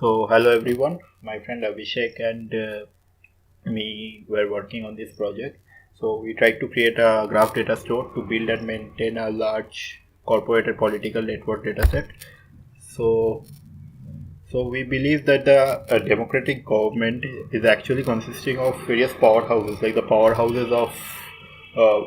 So, hello everyone. My friend Abhishek and me were working on this project. So, we tried to create a graph data store to build and maintain a large corporate and political network dataset. So, so we believe that the democratic government is actually consisting of various powerhouses, like the powerhouses of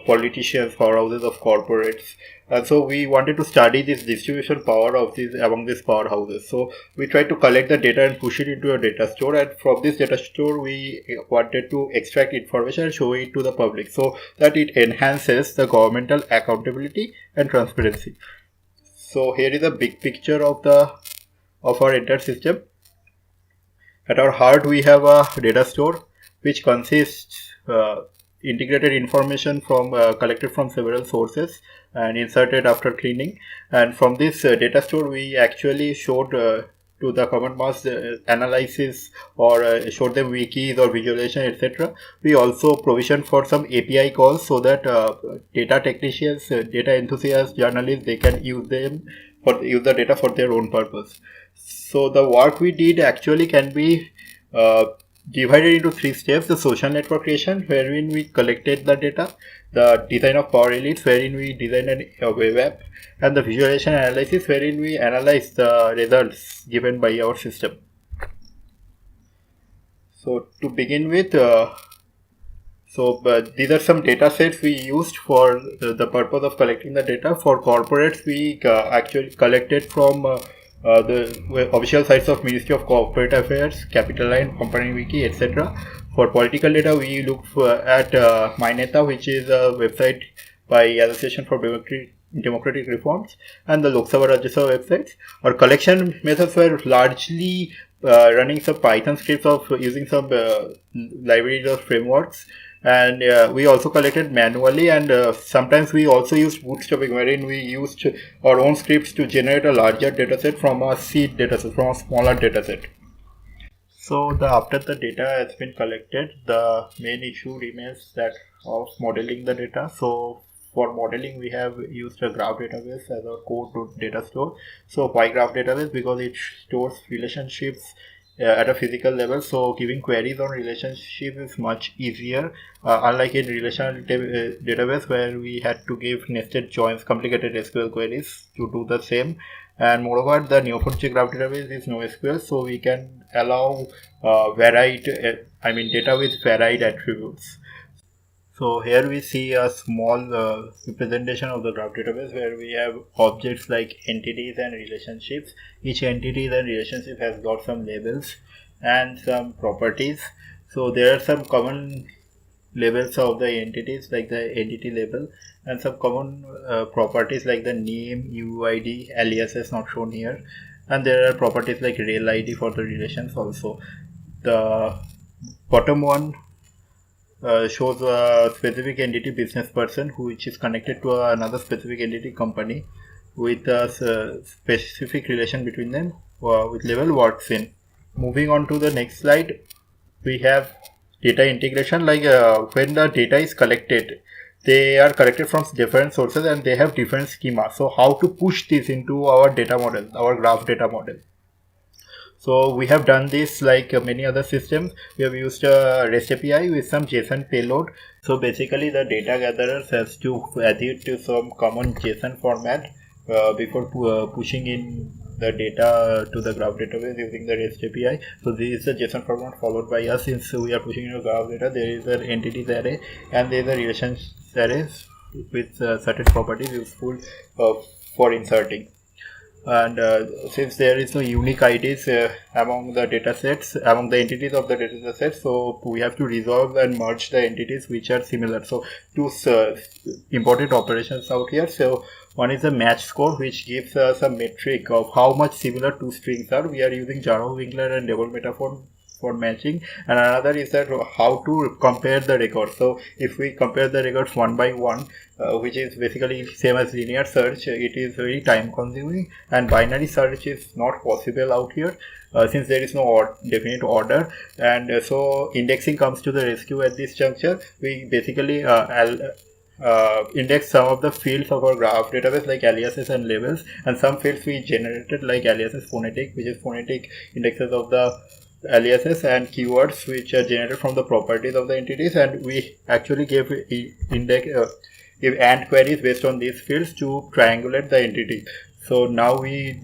politicians, powerhouses of corporates. And so we wanted to study this distribution power of these among these powerhouses. So we tried to collect the data and push it into a data store. And from this data store, we wanted to extract information and show it to the public so that it enhances the governmental accountability and transparency. So here is a big picture of our entire system. At our heart, we have a data store which consists integrated information from collected from several sources and inserted after cleaning. And from this data store, we actually showed to the common mass analysis or showed them wikis or visualization, etc. We also provision for some API calls so that data technicians, data enthusiasts, journalists, they can use them for use the data for their own purpose. So the work we did actually can be uh, divided into three steps: the social network creation, wherein we collected the data; the design of power elites, wherein we designed a web app; and the visualization analysis, wherein we analyze the results given by our system. So to begin with, these are some data sets we used for the purpose of collecting the data. For corporates, we actually collected from the official sites of Ministry of Corporate Affairs, Capital Line, Company Wiki, etc. For political data, we look at MyNeta, which is a website by Association for Democratic Reforms, and the Lok Sabha Rajya Sabha websites. Our collection methods were largely running some Python scripts of using some libraries or frameworks, and we also collected manually, and sometimes we also used bootstrapping, wherein we used our own scripts to generate a larger dataset from a seed dataset, from a smaller dataset. So after the data has been collected, the main issue remains that of modeling the data. So for modeling, we have used a graph database as our core data store. So why graph database? Because it stores relationships at a physical level. So giving queries on relationships is much easier, unlike in relational database where we had to give nested joins, complicated SQL queries to do the same. And moreover, the Neo4j graph database is NoSQL, so we can allow data with varied attributes. So here we see a small representation of the graph database where we have objects like entities and relationships. Each entity and relationship has got some labels and some properties. So there are some common labels of the entities like the entity label, and some common properties like the name, UID, aliases not shown here, and there are properties like rel ID for the relations also. The bottom one shows a specific entity business person which is connected to another specific entity company with a specific relation between them with label works in. Moving on to the next slide, we have data integration. Like when the data is collected, they are collected from different sources and they have different schema. So how to push this into our data model, our graph data model? So we have done this like many other systems. We have used a REST API with some JSON payload. So basically the data gatherers has to adhere to some common JSON format before pushing in the data to the graph database using the REST API. So this is the JSON format followed by us. Since we are pushing in a graph data, there is an entities array and there is a relations array with certain properties useful for inserting. And since there is no unique IDs among the data sets, among the entities of the data sets, so we have to resolve and merge the entities which are similar. So two important operations out here. So one is the match score, which gives us a metric of how much similar two strings are. We are using Jarrow-Winkler and double metaphor for matching, and another is that how to compare the records. So if we compare the records one by one, which is basically same as linear search, it is very time consuming, and binary search is not possible out here since there is no definite order, and so indexing comes to the rescue at this juncture. We basically index some of the fields of our graph database like aliases and labels, and some fields we generated like aliases phonetic, which is phonetic indexes of the aliases, and keywords which are generated from the properties of the entities, and we actually gave give AND queries based on these fields to triangulate the entity. So now we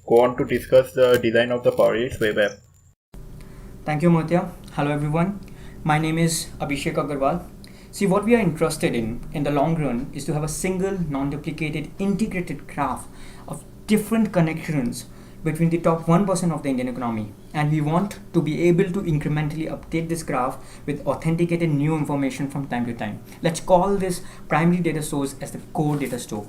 go on to discuss the design of the PowerHouses web app. Thank you, Murtya. Hello, everyone. My name is Abhishek Agarwal. See, what we are interested in the long run is to have a single, non-duplicated, integrated graph of different connections between the top 1% of the Indian economy. And we want to be able to incrementally update this graph with authenticated new information from time to time. Let's call this primary data source as the core data store.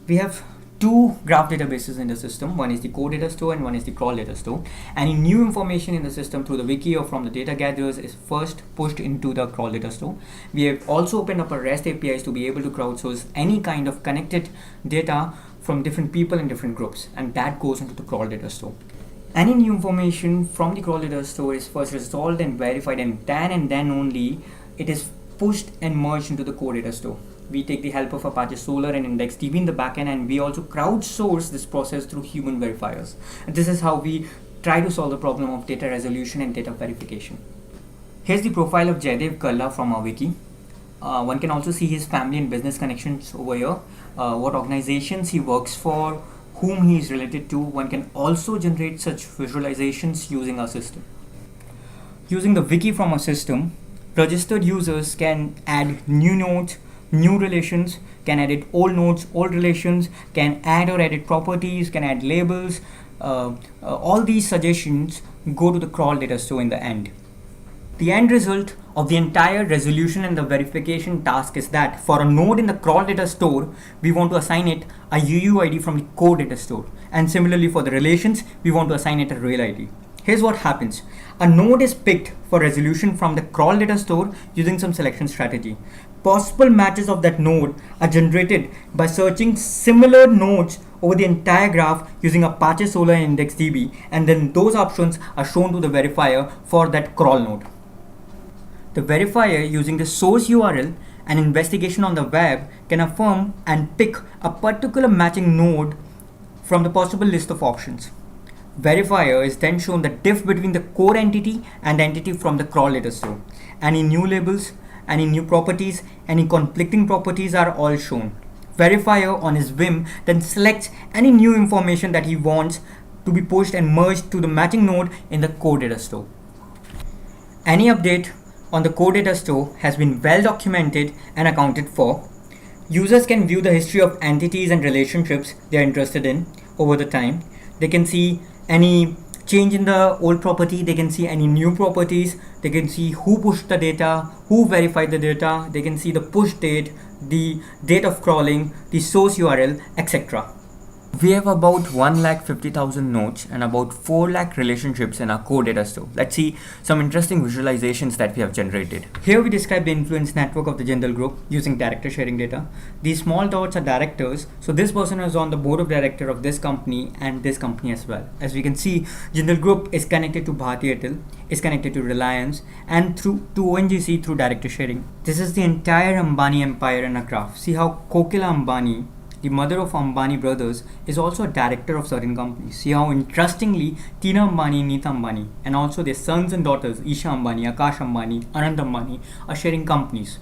We have two graph databases in the system. One is the core data store and one is the crawl data store. Any new information in the system through the wiki or from the data gatherers is first pushed into the crawl data store. We have also opened up a REST APIs to be able to crowdsource any kind of connected data from different people in different groups, and that goes into the crawl data store. Any new information from the crawl data store is first resolved and verified, and then only it is pushed and merged into the core data store. We take the help of Apache Solr and IndexedDB in the backend, and we also crowdsource this process through human verifiers. And this is how we try to solve the problem of data resolution and data verification. Here's the profile of Jaidev Kalla from our wiki. One can also see his family and business connections over here, what organizations he works for, whom he is related to. One can also generate such visualizations using our system. Using the wiki from our system, registered users can add new nodes, new relations, can edit old nodes, old relations, can add or edit properties, can add labels. All these suggestions go to the crawl data store in the end. The end result of the entire resolution and the verification task is that for a node in the crawl data store, we want to assign it a UUID from the core data store. And similarly for the relations, we want to assign it a real ID. Here's what happens. A node is picked for resolution from the crawl data store using some selection strategy. Possible matches of that node are generated by searching similar nodes over the entire graph using Apache Solr and IndexedDB, and then those options are shown to the verifier for that crawl node. The verifier, using the source URL and investigation on the web, can affirm and pick a particular matching node from the possible list of options. Verifier is then shown the diff between the core entity and the entity from the crawl data store. Any new labels, any new properties, any conflicting properties are all shown. Verifier on his whim then selects any new information that he wants to be pushed and merged to the matching node in the core data store. Any update on the core data store has been well documented and accounted for. Users can view the history of entities and relationships they are interested in over the time. They can see any change in the old property, they can see any new properties, they can see who pushed the data, who verified the data, they can see the push date, the date of crawling, the source URL, etc. We have about 1,50,000 nodes and about 4 lakh relationships in our core data store. Let's see some interesting visualizations that we have generated. Here we describe the influence network of the Jindal Group using director sharing data. These small dots are directors, so this person is on the board of director of this company and this company as well. As we can see, Jindal Group is connected to Bharti Airtel, is connected to Reliance, and to ONGC through director sharing. This is the entire Ambani empire in a graph. See how Kokila Ambani, the mother of Ambani brothers, is also a director of certain companies. See how interestingly Tina Ambani, Neeta Ambani, and also their sons and daughters Isha Ambani, Akash Ambani, Anand Ambani are sharing companies.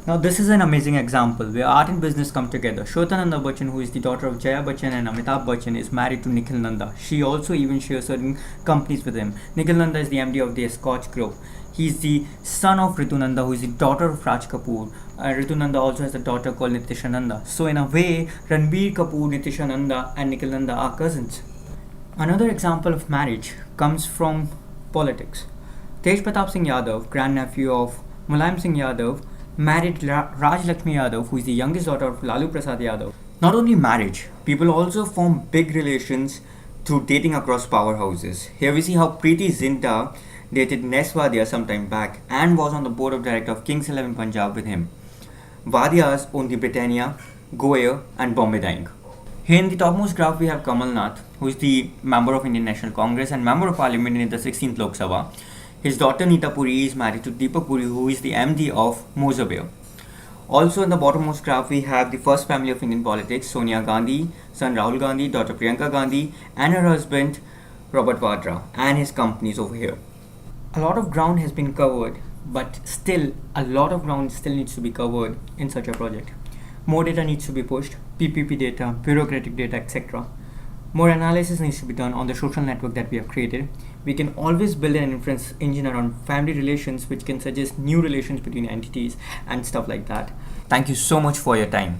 Now this is an amazing example where art and business come together. Shwetananda Bachchan, who is the daughter of Jaya Bachchan and Amitabh Bachchan, is married to Nikhil Nanda. She also even shares certain companies with him. Nikhil Nanda is the MD of the Scotch Group. He is the son of Ritu Nanda, who is the daughter of Raj Kapoor. Ritu Nanda also has a daughter called Nitisha Nanda. So in a way, Ranbir Kapoor, Nitisha Nanda and Nikhil Nanda are cousins. Another example of marriage comes from politics. Tej Pratap Singh Yadav, grandnephew of Mulayam Singh Yadav, married Raj Lakshmi Yadav, who is the youngest daughter of Lalu Prasad Yadav. Not only marriage, people also form big relations through dating across powerhouses. Here we see how Preeti Zinta dated Nes Wadia some time back and was on the board of directors of Kings 11 Punjab with him. Wadias own the Britannia, Go Air and Bombay Dyeing. Here in the topmost graph we have Kamal Nath, who is the member of Indian National Congress and member of Parliament in the 16th Lok Sabha. His daughter Neeta Puri is married to Deepak Puri, who is the MD of Mozabir. Also, in the bottommost graph, we have the first family of Indian politics, Sonia Gandhi, son Rahul Gandhi, daughter Priyanka Gandhi, and her husband Robert Vadra, and his companies over here. A lot of ground has been covered, but still, a lot of ground still needs to be covered in such a project. More data needs to be pushed, PPP data, bureaucratic data, etc. More analysis needs to be done on the social network that we have created. We can always build an inference engine around family relations, which can suggest new relations between entities and stuff like that. Thank you so much for your time.